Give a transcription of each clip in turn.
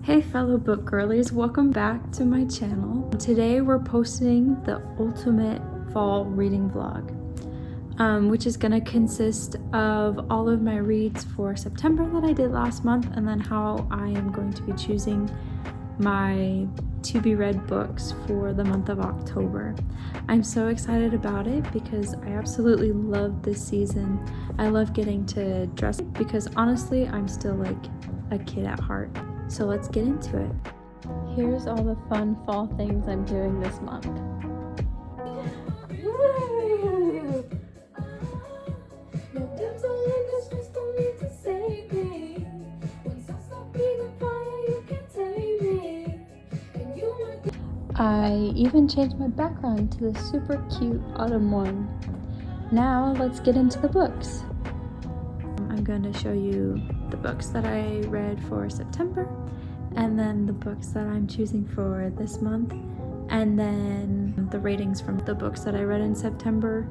Hey fellow book girlies, welcome back to my channel. Today we're posting the ultimate fall reading vlog, which is gonna consist of all of my reads for September that I did last month, and then how I am going to be choosing my to be read books for the month of October. I'm so excited about it because I absolutely love this season. I love getting to dress because honestly, I'm still like a kid at heart. So let's get into it. Here's all the fun fall things I'm doing this month. I even changed my background to the super cute autumn one. Now let's get into the books. I'm going to show you the books that I read for September, and then the books that I'm choosing for this month, and then the ratings from the books that I read in September,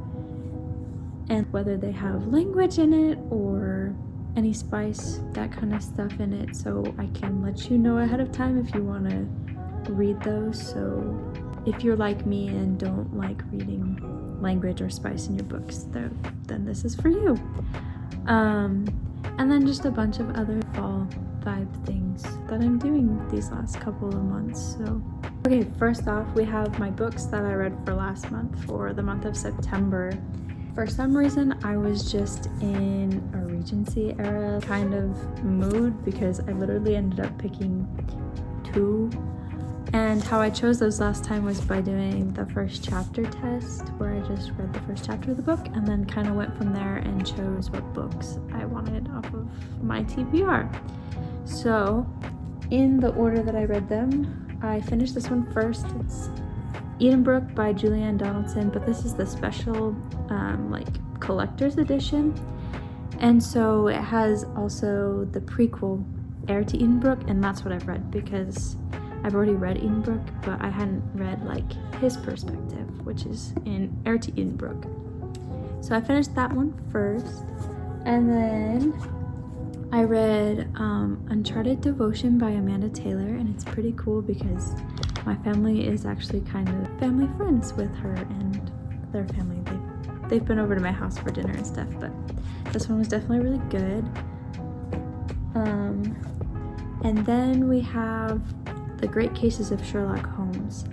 and whether they have language in it or any spice, that kind of stuff in it, so I can let you know ahead of time if you want to read those. So if you're like me and don't like reading language or spice in your books, then this is for you. And then just a bunch of other fall vibe things that I'm doing these last couple of months. So okay, first off, we have my books that I read for last month, for the month of September. For some reason, I was just in a Regency era kind of mood because I literally ended up picking two. And how I chose those last time was by doing the first chapter test, where I just read the first chapter of the book and then kind of went from there and chose what books I wanted off of my TBR. So in the order that I read them, I finished this one first. It's Edenbrook by Julianne Donaldson, but this is the special like collector's edition. And so it has also the prequel, Heir to Edenbrook, and that's what I've read because I've already read Edenbrook, but I hadn't read like his perspective, which is in Heir to Edenbrook. So I finished that one first, and then I read Uncharted Devotion by Amanda Taylor, and it's pretty cool because my family is actually kind of family friends with her and their family. They've been over to my house for dinner and stuff, but this one was definitely really good. And then we have The Great Cases of Sherlock Holmes.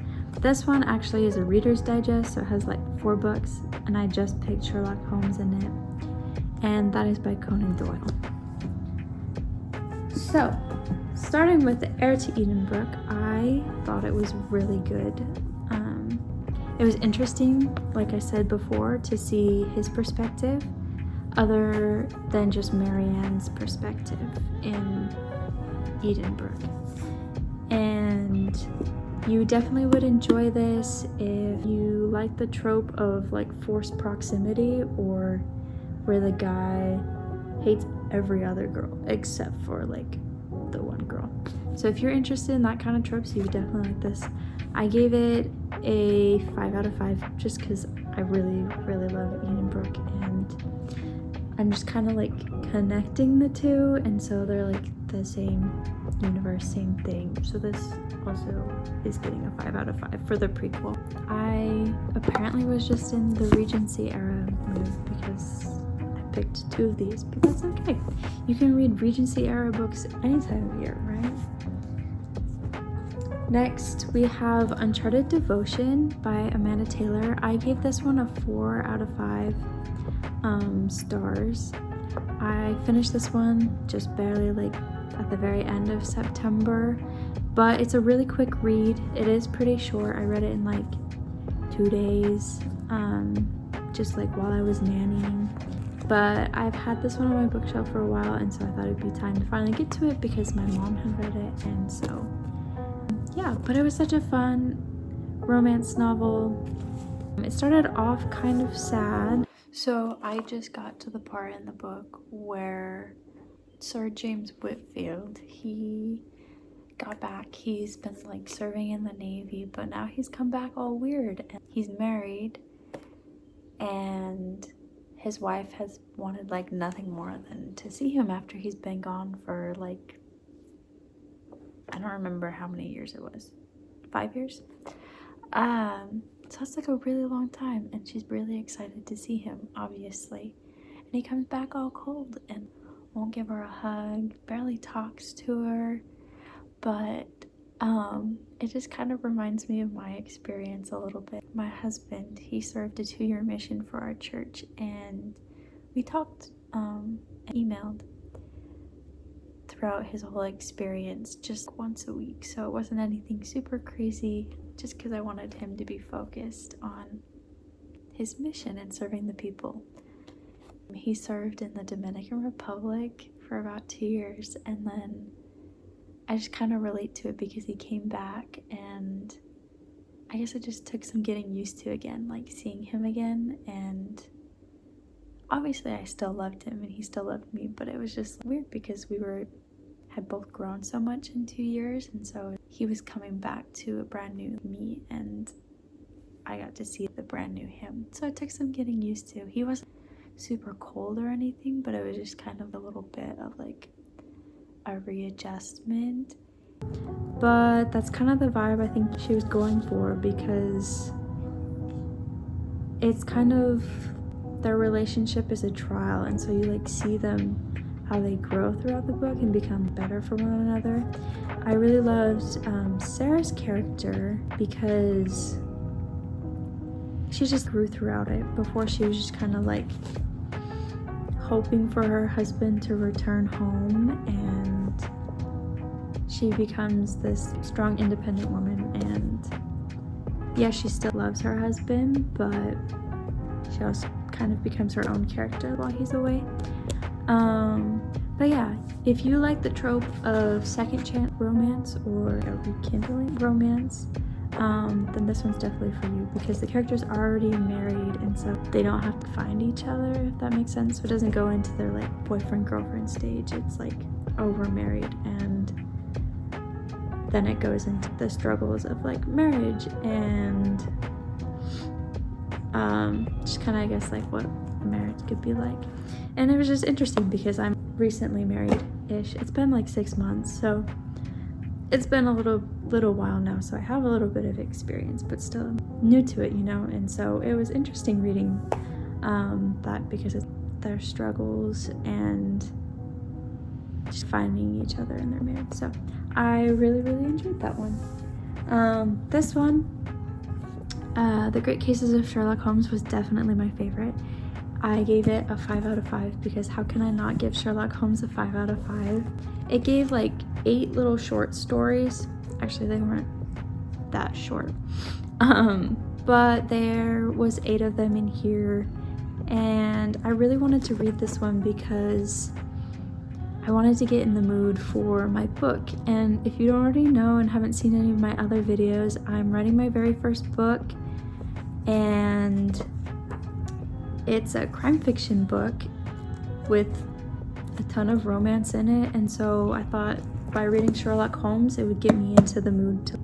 This one actually is a Reader's Digest, so it has like 4 books, and I just picked Sherlock Holmes in it, and that is by Conan Doyle. So, starting with the Heir to Edenbrook, I thought it was really good. It was interesting, like I said before, to see his perspective, other than just Marianne's perspective in Edenbrook. And you definitely would enjoy this if you like the trope of like forced proximity, or where the guy hates every other girl except for like the one girl. So if you're interested in that kind of tropes, you would definitely like this. I gave it a 5 out of 5 just because I really love Edenbrook, and I'm just kind of like connecting the two, and so they're like the same universe, same thing. So this also is getting a 5 out of 5 for the prequel. I apparently was just in the Regency era mood because I picked 2 of these, but that's okay. You can read Regency era books any time of year, right? Next, we have Uncharted Devotion by Amanda Taylor. I gave this one a 4 out of 5 stars. I finished this one just barely, like at the very end of September, but it's a really quick read. It is pretty short. I read it in like 2 days, just like while I was nannying. But I've had this one on my bookshelf for a while, and so I thought it'd be time to finally get to it because my mom had read it, and so yeah. But it was such a fun romance novel. It started off kind of sad. So I just got to the part in the book where Sir James Whitfield, he got back. He's been like serving in the Navy, but now he's come back all weird, and he's married, and his wife has wanted like nothing more than to see him after he's been gone for like I don't remember how many years it was. 5 years? So it's like a really long time, and she's really excited to see him, obviously. And he comes back all cold and won't give her a hug, barely talks to her. But it just kind of reminds me of my experience a little bit. My husband, he served a 2-year mission for our church, and we talked and emailed throughout his whole experience just once a week. So it wasn't anything super crazy, just because I wanted him to be focused on his mission and serving the people. He served in the Dominican Republic for about 2 years, and then I just kind of relate to it because he came back, and I guess it just took some getting used to again, like seeing him again. And obviously I still loved him and he still loved me, but it was just weird because we had both grown so much in 2 years, and so he was coming back to a brand new me, and I got to see the brand new him. So it took some getting used to. He wasn't super cold or anything, but it was just kind of a little bit of like a readjustment. But that's kind of the vibe I think she was going for, because it's kind of, their relationship is a trial, and so you like see them, how they grow throughout the book and become better for one another. I really loved Sarah's character because she just grew throughout it. Before, she was just kind of like hoping for her husband to return home, and she becomes this strong, independent woman. And yeah, she still loves her husband, but she also kind of becomes her own character while he's away. But yeah, if you like the trope of second chance romance or a rekindling romance, then this one's definitely for you, because the characters are already married, and so they don't have to find each other, if that makes sense. So it doesn't go into their like boyfriend-girlfriend stage. It's like, oh, we're married, and then it goes into the struggles of like marriage and just kind of, I guess, like what marriage could be like. And it was just interesting because I'm recently married-ish. It's been like 6 months, so it's been a little while now, so I have a little bit of experience, but still new to it, you know. And so it was interesting reading that, because it's their struggles and just finding each other in their marriage. So I really enjoyed that one. This one, The Great Cases of Sherlock Holmes, was definitely my favorite. I gave it a 5 out of 5 because how can I not give Sherlock Holmes a 5 out of 5? It gave like 8 little short stories. Actually, they weren't that short. But there was 8 of them in here, and I really wanted to read this one because I wanted to get in the mood for my book. And if you don't already know and haven't seen any of my other videos, I'm writing my very first book, and it's a crime fiction book with a ton of romance in it. And so I thought by reading Sherlock Holmes, it would get me into the mood to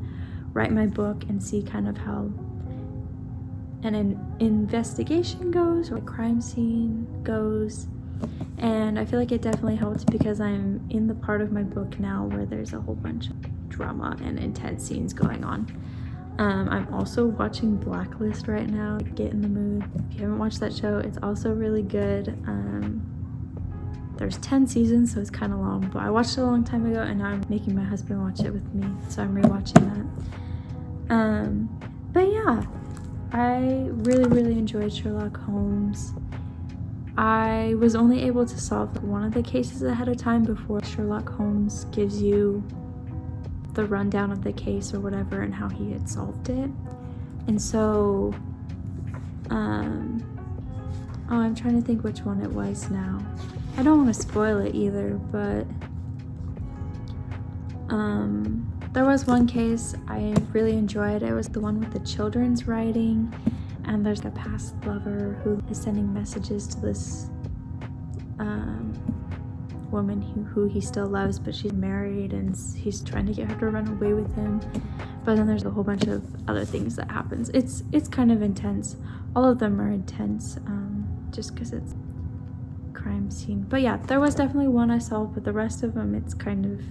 write my book and see kind of how an investigation goes, or a crime scene goes. And I feel like it definitely helped because I'm in the part of my book now where there's a whole bunch of drama and intense scenes going on. I'm also watching Blacklist right now. Get in the mood. If you haven't watched that show, it's also really good. There's 10 seasons, so it's kind of long, but I watched it a long time ago, and now I'm making my husband watch it with me, so I'm rewatching that. But yeah, I really enjoyed Sherlock Holmes. I was only able to solve one of the cases ahead of time before Sherlock Holmes gives you the rundown of the case or whatever and how he had solved it. And so, I'm trying to think which one it was now. I don't want to spoil it either, but there was one case I really enjoyed. It was the one with the children's writing, and there's a past lover who is sending messages to this woman who he still loves, but she's married, and he's trying to get her to run away with him. But then there's a whole bunch of other things that happens. It's kind of intense. All of them are intense, just because it's a crime scene. But yeah, there was definitely one I solved, but the rest of them, it's kind of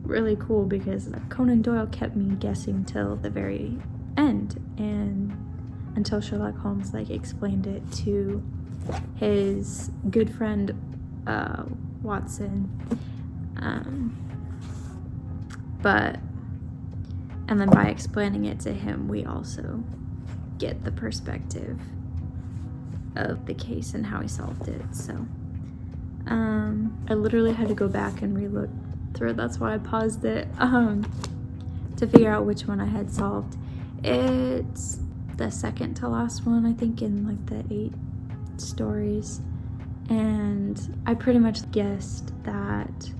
really cool because Conan Doyle kept me guessing till the very end, and until Sherlock Holmes like explained it to his good friend Watson, and then by explaining it to him, we also get the perspective of the case and how he solved it. So I literally had to go back and re-look through it. That's why I paused it to figure out which one I had solved. It's the second to last one, I think, in like the 8 stories, and I pretty much guessed that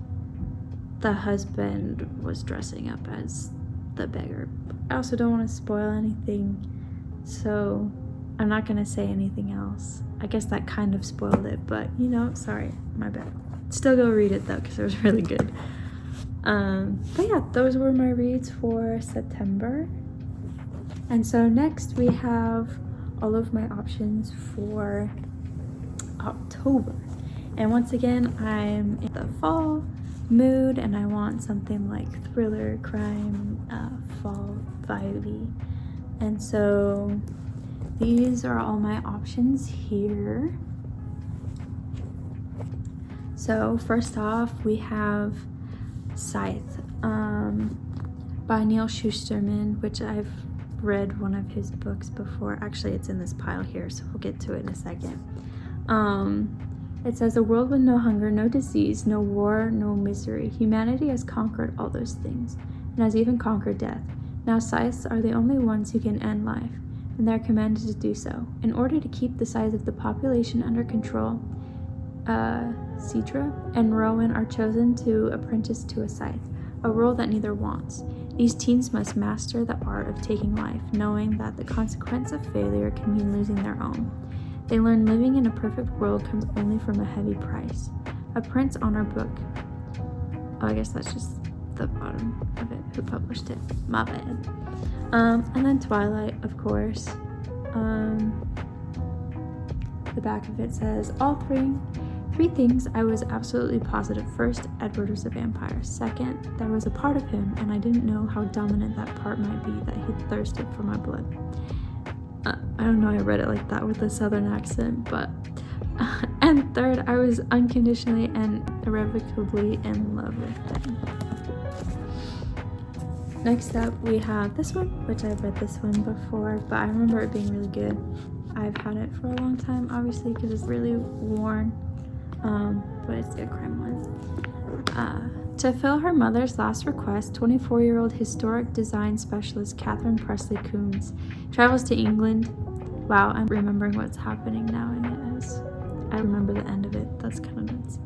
the husband was dressing up as the beggar. I also don't want to spoil anything, so I'm not gonna say anything else. I guess that kind of spoiled it, but you know, sorry, my bad. Still go read it though, because it was really good. But yeah, those were my reads for September. And so next we have all of my options for October. And once again, I'm in the fall mood and I want something like thriller, crime, fall vibey. And so these are all my options here. So first off, we have Scythe by Neil Shusterman, which I've read one of his books before. Actually, it's in this pile here, so we'll get to it in a second. It says, a world with no hunger, no disease, no war, no misery. Humanity has conquered all those things, and has even conquered death. Now scythes are the only ones who can end life, and they are commanded to do so. In order to keep the size of the population under control, Citra and Rowan are chosen to apprentice to a scythe, a role that neither wants. These teens must master the art of taking life, knowing that the consequence of failure can mean losing their own. They learn living in a perfect world comes only from a heavy price. A Prince Honor book. Oh, I guess that's just the bottom of it. Who published it? My bad. And then Twilight, of course. The back of it says, all three things I was absolutely positive. First, Edward was a vampire. Second, there was a part of him, and I didn't know how dominant that part might be, that he thirsted for my blood. I don't know, I read it like that with a southern accent, but... and third, I was unconditionally and irrevocably in love with him. Next up, we have this one, which I've read this one before, but I remember it being really good. I've had it for a long time, obviously, because it's really worn, but it's a good crime one. To fill her mother's last request, 24-year-old historic design specialist Catherine Presley Coombs travels to England. Wow, I'm remembering what's happening now in it as I remember the end of it. That's kind of nuts.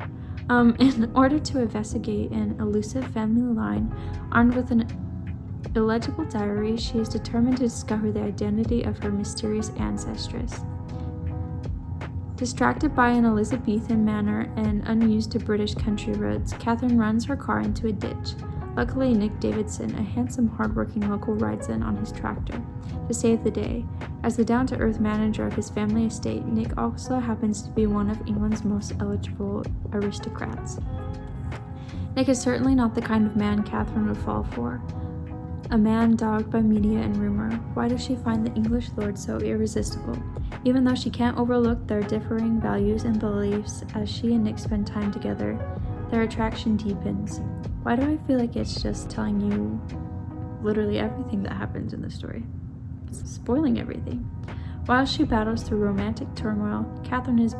In order to investigate an elusive family line, armed with an illegible diary, she is determined to discover the identity of her mysterious ancestress. Distracted by an Elizabethan manor and unused to British country roads, Catherine runs her car into a ditch. Luckily, Nick Davidson, a handsome, hard-working local, rides in on his tractor to save the day. As the down-to-earth manager of his family estate, Nick also happens to be one of England's most eligible aristocrats. Nick is certainly not the kind of man Catherine would fall for. A man dogged by media and rumor. Why does she find the English lord so irresistible? Even though she can't overlook their differing values and beliefs, as she and Nick spend time together, their attraction deepens. Why do I feel like it's just telling you literally everything that happens in the story? It's spoiling everything. While she battles through romantic turmoil, Catherine is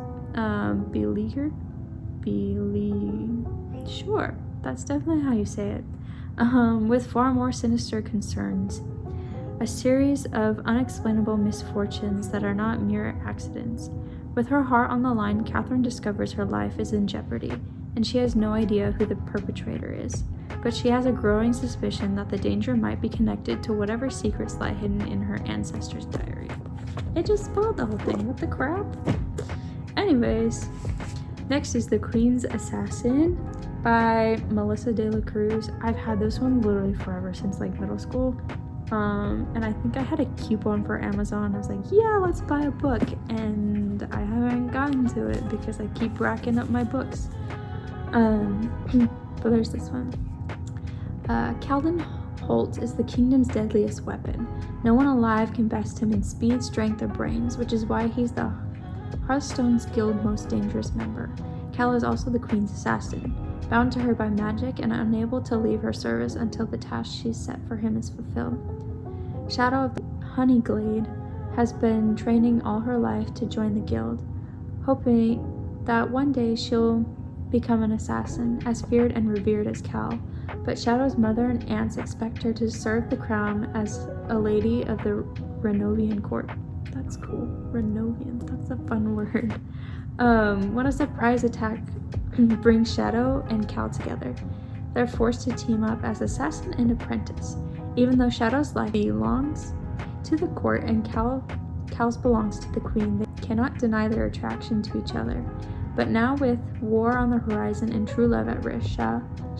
beleaguered? Sure, that's definitely how you say it. With far more sinister concerns. A series of unexplainable misfortunes that are not mere accidents. With her heart on the line, Catherine discovers her life is in jeopardy, and she has no idea who the perpetrator is. But she has a growing suspicion that the danger might be connected to whatever secrets lie hidden in her ancestors' diary. It just spoiled the whole thing. What the crap? Anyways, next is The Queen's Assassin by Melissa De La Cruz. I've had this one literally forever, since like middle school. And I think I had a coupon for Amazon. I was like, yeah, let's buy a book. And I haven't gotten to it because I keep racking up my books. But there's this one. Calvin Holt is the kingdom's deadliest weapon. No one alive can best him in speed, strength, or brains, which is why he's the Hearthstone's guild most dangerous member. Cal is also the queen's assassin, bound to her by magic and unable to leave her service until the task she's set for him is fulfilled. Shadow of the Honeyglade has been training all her life to join the guild, hoping that one day she'll become an assassin, as feared and revered as Cal. But Shadow's mother and aunts expect her to serve the crown as a lady of the Renovian court. That's cool. Renovian. That's a fun word. When a surprise attack brings Shadow and Cal together, they're forced to team up as assassin and apprentice. Even though Shadow's life belongs to the court and Cal's belongs to the queen, they cannot deny their attraction to each other. But now, with war on the horizon and true love at risk,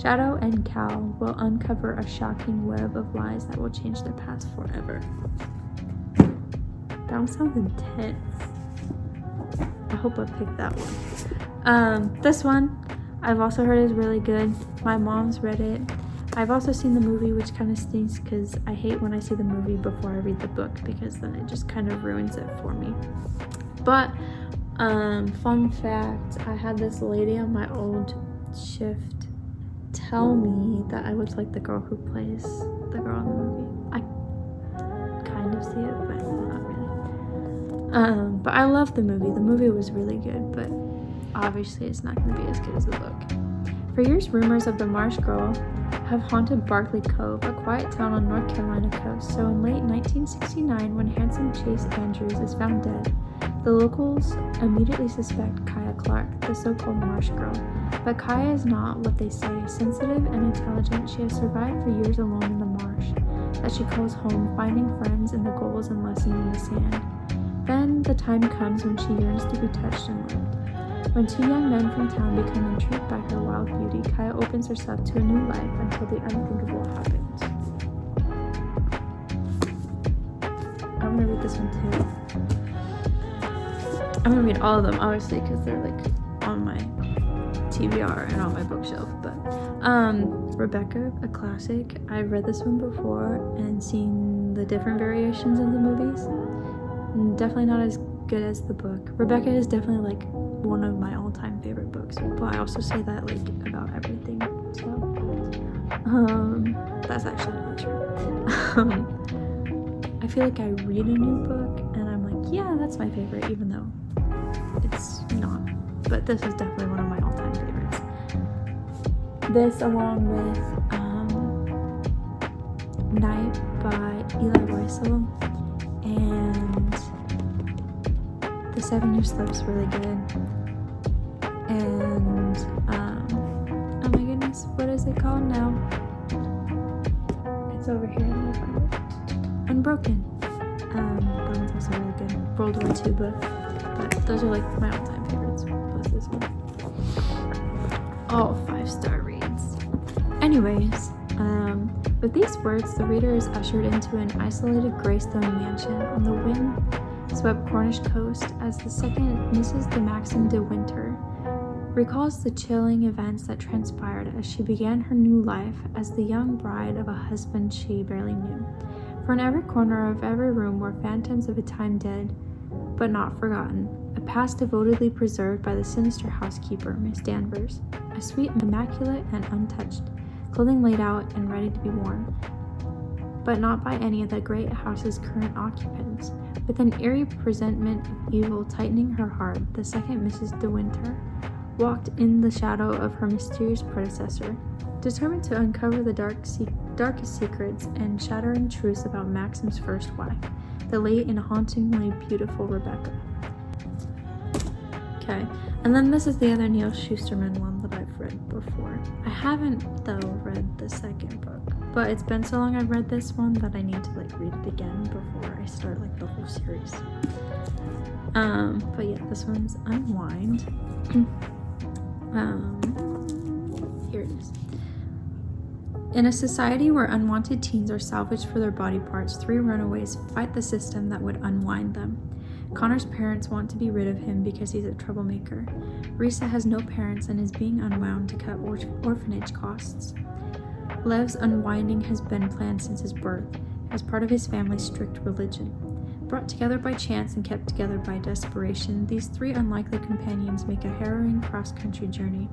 Shadow and Cal will uncover a shocking web of lies that will change their past forever. That one sounds intense. I hope I picked that one. This one, I've also heard is really good. My mom's read it. I've also seen the movie, which kind of stinks because I hate when I see the movie before I read the book because then it just kind of ruins it for me. But fun fact, I had this lady on my old shift tell me that I looked like the girl who plays the girl in the movie. I kind of see it, but not really. But I love the movie. The movie was really good, but obviously it's not going to be as good as the book. For years, rumors of the Marsh Girl have haunted Barkley Cove, a quiet town on North Carolina coast. So in late 1969, when handsome Chase Andrews is found dead, the locals immediately suspect Kaya Clark, the so-called Marsh Girl. But Kaya is not what they say. Sensitive and intelligent, she has survived for years alone in the marsh that she calls home, finding friends in the gulls and lessons in the sand. Then the time comes when she yearns to be touched and loved. When two young men from town become intrigued by her wild beauty, Kaya opens herself to a new life until the unthinkable happens. I'm gonna read this one too. I'm gonna read all of them, obviously, because they're like on my TBR and on my bookshelf. But Rebecca, a classic. I've read this one before and seen the different variations of the movies. Definitely not as good as the book. Rebecca is definitely like one of my all-time favorite books, but I also say that like about everything. So that's actually not true. I feel like I read a new book and I'm like, yeah, that's my favorite, even though it's not. But this is definitely one of my all-time favorites. This, along with Night by Eli Wiesel and The 7-Year Slip's really good. And oh my goodness, what is it called now? It's over here. Let me find it. Unbroken. That one's also really good. World War II book. But those are like my all-time favorites. Plus this one. All 5-star reads. Anyways, with these words, the reader is ushered into an isolated Greystone mansion on the wind-swept Cornish coast as the second Mrs. de Maxim de Winter recalls the chilling events that transpired as she began her new life as the young bride of a husband she barely knew. For in every corner of every room were phantoms of a time dead, but not forgotten, a past devotedly preserved by the sinister housekeeper, Miss Danvers, a suite immaculate and untouched, clothing laid out and ready to be worn, but not by any of the great house's current occupants. With an eerie presentiment of evil tightening her heart, the second Mrs. De Winter walked in the shadow of her mysterious predecessor, determined to uncover the darkest secrets and shattering truths about Maxim's first wife, the late and hauntingly beautiful Rebecca. Okay, and then this is the other Neil Shusterman one that I've read before. I haven't, though, read the second book, but it's been so long I've read this one that I need to like read it again before I start like the whole series. But yeah, this one's Unwind. Here it is. In a society where unwanted teens are salvaged for their body parts, 3 runaways fight the system that would unwind them. Connor's parents want to be rid of him because he's a troublemaker. Risa has no parents and is being unwound to cut orphanage costs. Lev's unwinding has been planned since his birth, as part of his family's strict religion. Brought together by chance and kept together by desperation, these three unlikely companions make a harrowing cross-country journey,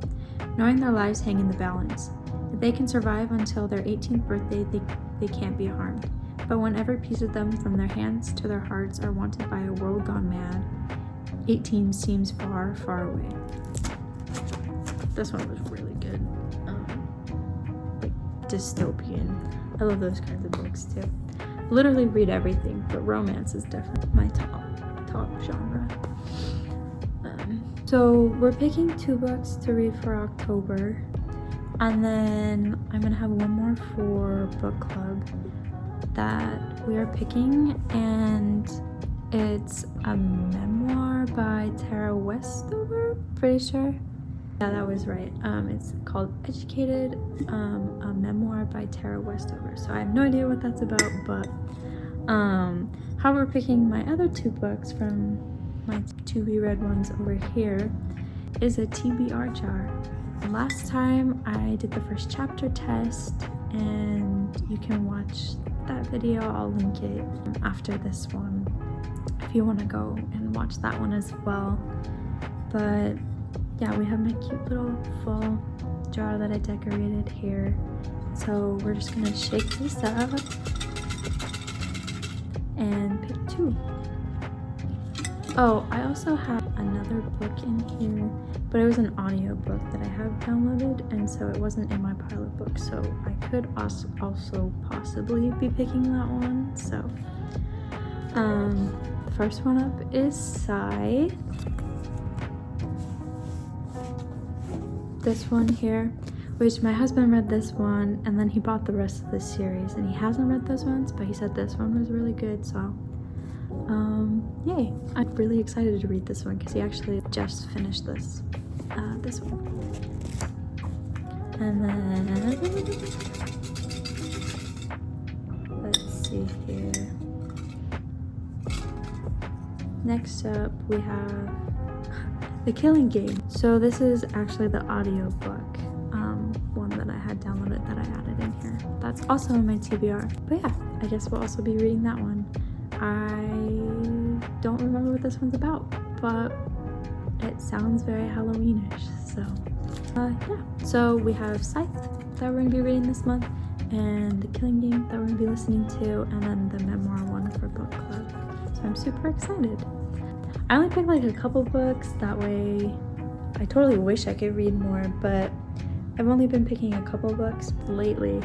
knowing their lives hang in the balance. If they can survive until their 18th birthday, they can't be harmed. But when every piece of them, from their hands to their hearts, are wanted by a world gone mad, 18 seems far, far away. This one was really good. Like dystopian. I love those kinds of books too. Literally read everything, but romance is definitely my top genre. So we're picking 2 books to read for October, and then I'm gonna have one more for book club that we are picking, and it's a memoir by Tara Westover, pretty sure. Yeah, that was right. It's called Educated, a memoir by Tara Westover. So I have no idea what that's about, but how we're picking my other 2 books from my to-be-read ones over here is a TBR jar. Last time I did the first chapter test, and you can watch that video. I'll link it after this one if you want to go and watch that one as well. But yeah, we have my cute little fall jar that I decorated here. So we're just gonna shake this up and pick 2. Oh, I also have another book in here, but it was an audio book that I have downloaded, and so it wasn't in my pile of books, so I could also possibly be picking that one. So the first one up is Scythe. This one here, which my husband read this one, and then he bought the rest of the series, and he hasn't read those ones, but he said this one was really good, so yay. I'm really excited to read this one because he actually just finished this one. And then let's see here. Next up we have The Killing Game. So this is actually the audio book, one that I had downloaded that I added in here. That's also in my TBR. But yeah, I guess we'll also be reading that one. I don't remember what this one's about, but it sounds very Halloweenish, so yeah. So we have Scythe that we're going to be reading this month, and The Killing Game that we're going to be listening to, and then the memoir one for book club. So I'm super excited. I only picked like a couple books, that way I totally wish I could read more, but I've only been picking a couple books lately,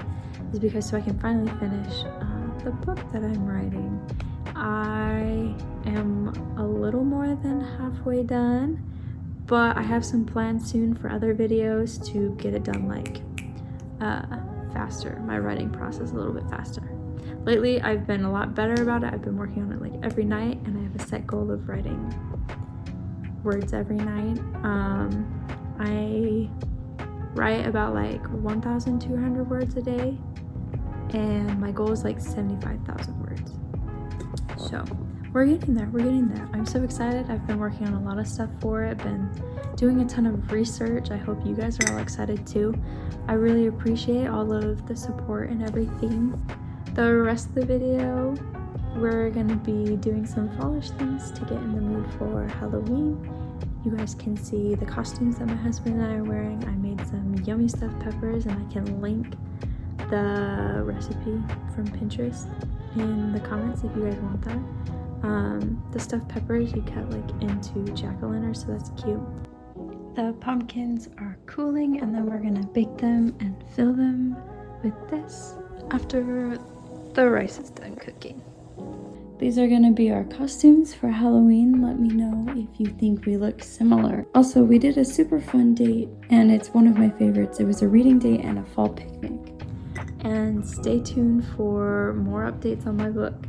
is because so I can finally finish the book that I'm writing. I am a little more than halfway done, but I have some plans soon for other videos to get it done like faster, my writing process a little bit faster. Lately I've been a lot better about it. I've been working on it like every night, and I have a set goal of writing words every night. I write about like 1,200 words a day, and my goal is like 75,000 words. So we're getting there. I'm so excited. I've been working on a lot of stuff for it, been doing a ton of research. I hope you guys are all excited too. I really appreciate all of the support and everything. The rest of the video, we're gonna be doing some fallish things to get in the mood for Halloween. You guys can see the costumes that my husband and I are wearing. I made some yummy stuffed peppers, and I can link the recipe from Pinterest in the comments if you guys want that. The stuffed peppers you cut like into jack-o'-lanterns, so that's cute. The pumpkins are cooling, and then we're gonna bake them and fill them with this after the rice is done cooking. These are gonna be our costumes for Halloween. Let me know if you think we look similar. Also, we did a super fun date, and it's one of my favorites. It was a reading date and a fall picnic. And stay tuned for more updates on my book.